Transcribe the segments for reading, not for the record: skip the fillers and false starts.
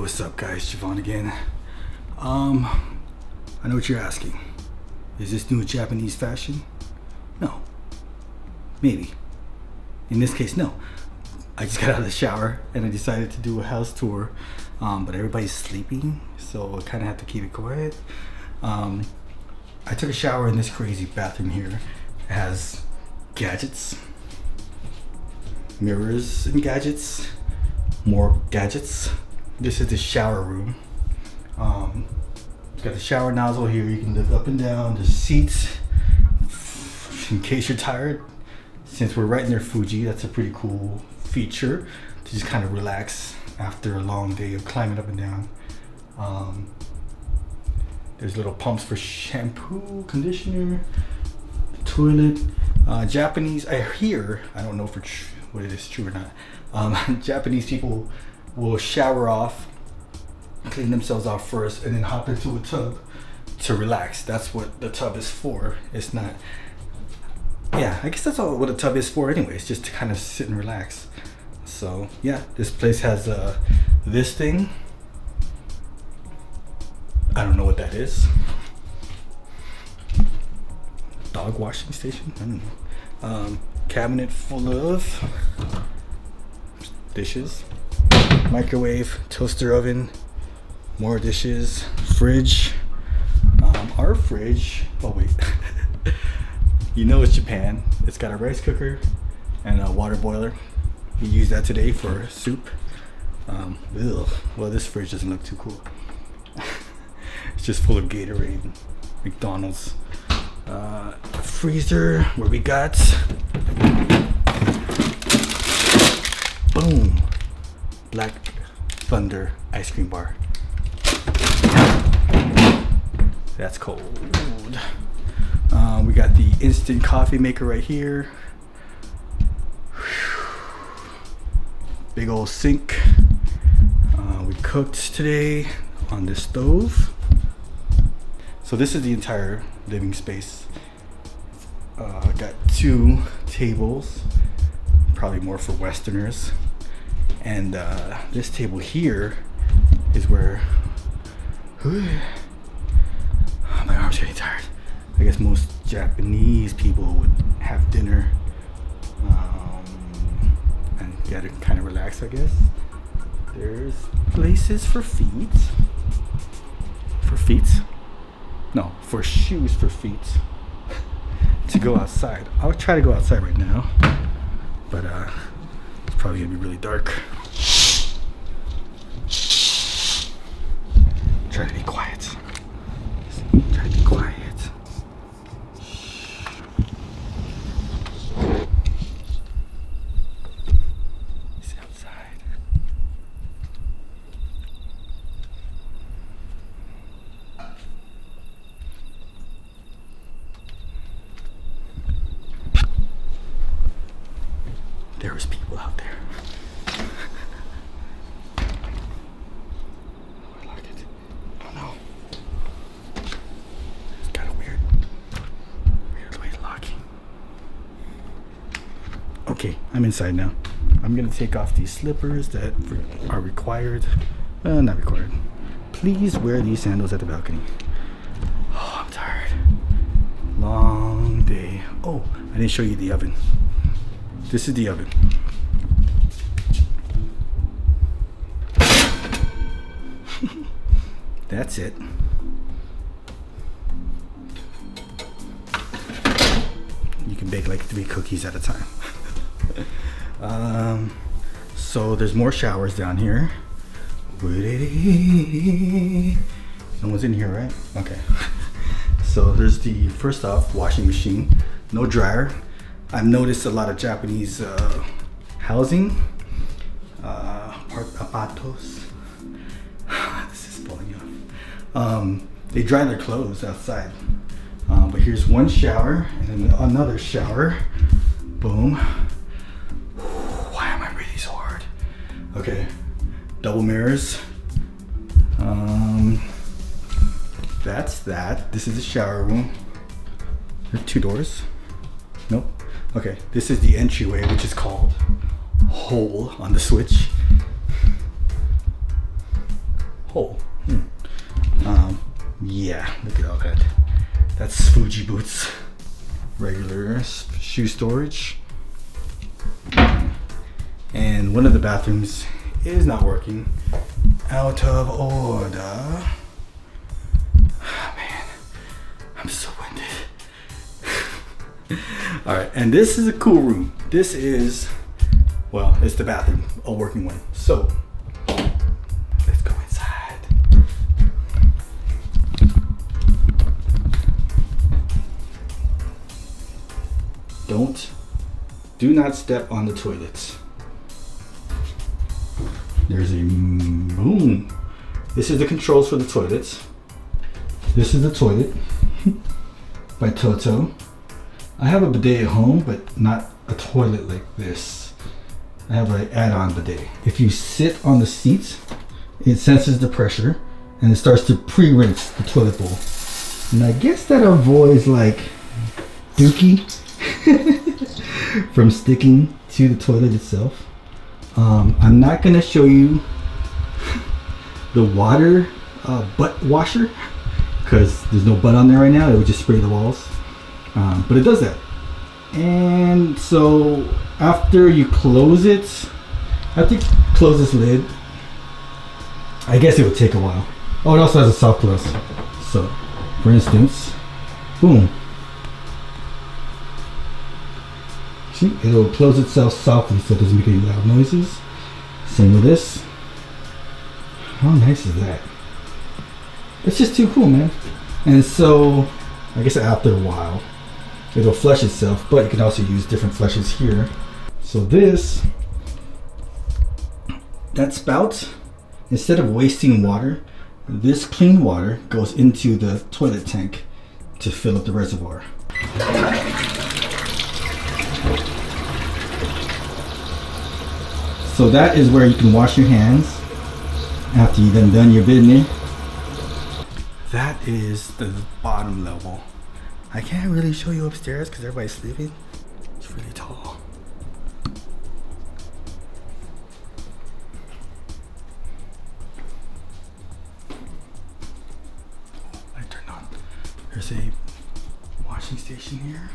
what's up guys, Javon again. I know what you're asking. Is this new Japanese fashion? No. Maybe. In this case, no. I just got out of the shower and I decided to do a house tour, but everybody's sleeping, so I kind of have to keep it quiet. I took a shower in this crazy bathroom here. It has gadgets, mirrors and gadgets, more gadgets. This is the shower room. Got the shower nozzle here. You can lift up and down. There's seats in case you're tired. Since we're right near Fuji, that's a pretty cool feature to just kind of relax after a long day of climbing up and down. There's little pumps for shampoo, conditioner, toilet. Japanese, I hear, I don't know if it's what it is true or not. Japanese people will shower off, clean themselves off first, and then hop into a tub to relax. That's what the tub is for. It's not, yeah, I guess that's all what a tub is for anyways, just to kind of sit and relax. So yeah, this place has this thing. I don't know what that is. Dog washing station? I don't know. Cabinet full of dishes. Microwave, toaster oven, more dishes, fridge. Our fridge, oh wait, you know it's Japan. It's got a rice cooker and a water boiler. We use that today for soup. Well, this fridge doesn't look too cool. It's just full of Gatorade, McDonald's. Freezer where we got, boom, Black Thunder ice cream bar. That's cold. We got the instant coffee maker right here. Big old sink. We cooked today on the stove. So this is the entire living space. Got 2 tables, probably more for Westerners. And this table here is where my arm's getting tired. I guess most Japanese people would have dinner and get to kind of relax, I guess. There's places for feet. No, for shoes for feet to go outside. I'll try to go outside right now, but it's probably gonna be really dark. Try to be quiet. Try to be quiet. It's outside. There was people out there. I like it. Oh no. It's kind of weird way of locking. Okay, I'm inside now. I'm gonna take off these slippers that are required. Not required. Please wear these sandals at the balcony. Oh, I'm tired. Long day. Oh, I didn't show you the oven. This is the oven. That's it. You can bake like 3 cookies at a time. So there's more showers down here. No one's in here, right? Okay. So there's the, first off, washing machine. No dryer. I've noticed a lot of Japanese housing, apartos. This is pulling off. They dry their clothes outside. But here's one shower and then another shower. Boom. Why am I breathing so hard? Okay, double mirrors. That's that. This is the shower room. There are 2 doors. Nope. Okay, this is the entryway, which is called hole on the switch. hole. Yeah, look at all that. That's Fuji boots. Regular shoe storage. And one of the bathrooms is not working. Out of order. Oh, man, I'm so winded. All right, and this is a cool room. This is, well, it's the bathroom, a working one. So let's go inside. Do not step on the toilets. There's a boom. This is the controls for the toilets. This is the toilet by Toto. I have a bidet at home, but not a toilet like this. I have an add-on bidet. If you sit on the seat, it senses the pressure and it starts to pre-rinse the toilet bowl. And I guess that avoids like dookie from sticking to the toilet itself. I'm not gonna show you the water butt washer because there's no butt on there right now. It would just spray the walls, but it does that. And so after you close it, after you close this lid, I guess it would take a while. Oh, it also has a soft close. So for instance, boom. See, it'll close itself softly so it doesn't make any loud noises. Same with this. How nice is that? It's just too cool, man. And so, I guess after a while, it'll flush itself, but you can also use different flushes here. So this, that spout, instead of wasting water, this clean water goes into the toilet tank to fill up the reservoir. So that is where you can wash your hands after you've done your business. That is the bottom level. I can't really show you upstairs because everybody's sleeping. It's really tall. I turned on. There's a washing station here.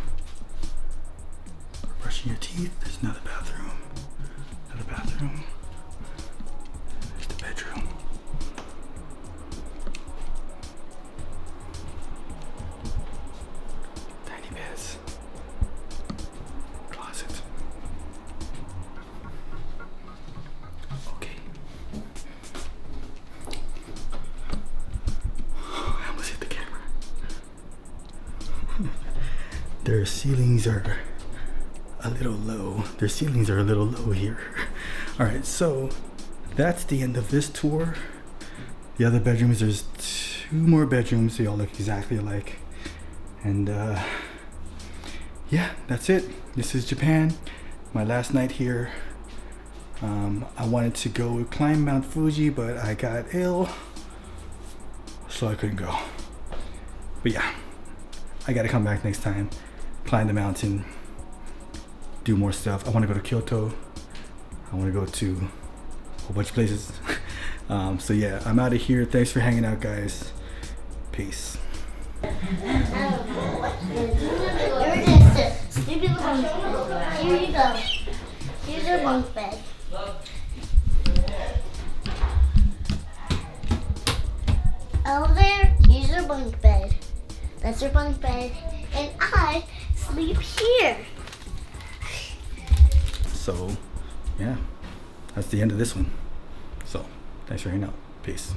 For brushing your teeth. There's another bathroom. Another bathroom. There's the bedroom. Tiny beds. Closet. Okay. I almost hit the camera. Their ceilings are a little low. Their ceilings are a little low here. All right, so that's the end of this tour. The other bedrooms, there's 2 more bedrooms. They all look exactly alike. And yeah, that's it. This is Japan. My last night here. I wanted to go climb Mount Fuji, but I got ill, so I couldn't go. But yeah, I gotta come back next time, climb the mountain, do more stuff. I want to go to Kyoto. I want to go to a whole bunch of places. So yeah, I'm out of here. Thanks for hanging out, guys. Peace. Here you go. Here's your bunk bed. Over there, here's your bunk bed. That's your bunk bed. And I sleep here. So, yeah, that's the end of this one. So, thanks for hanging out. Peace.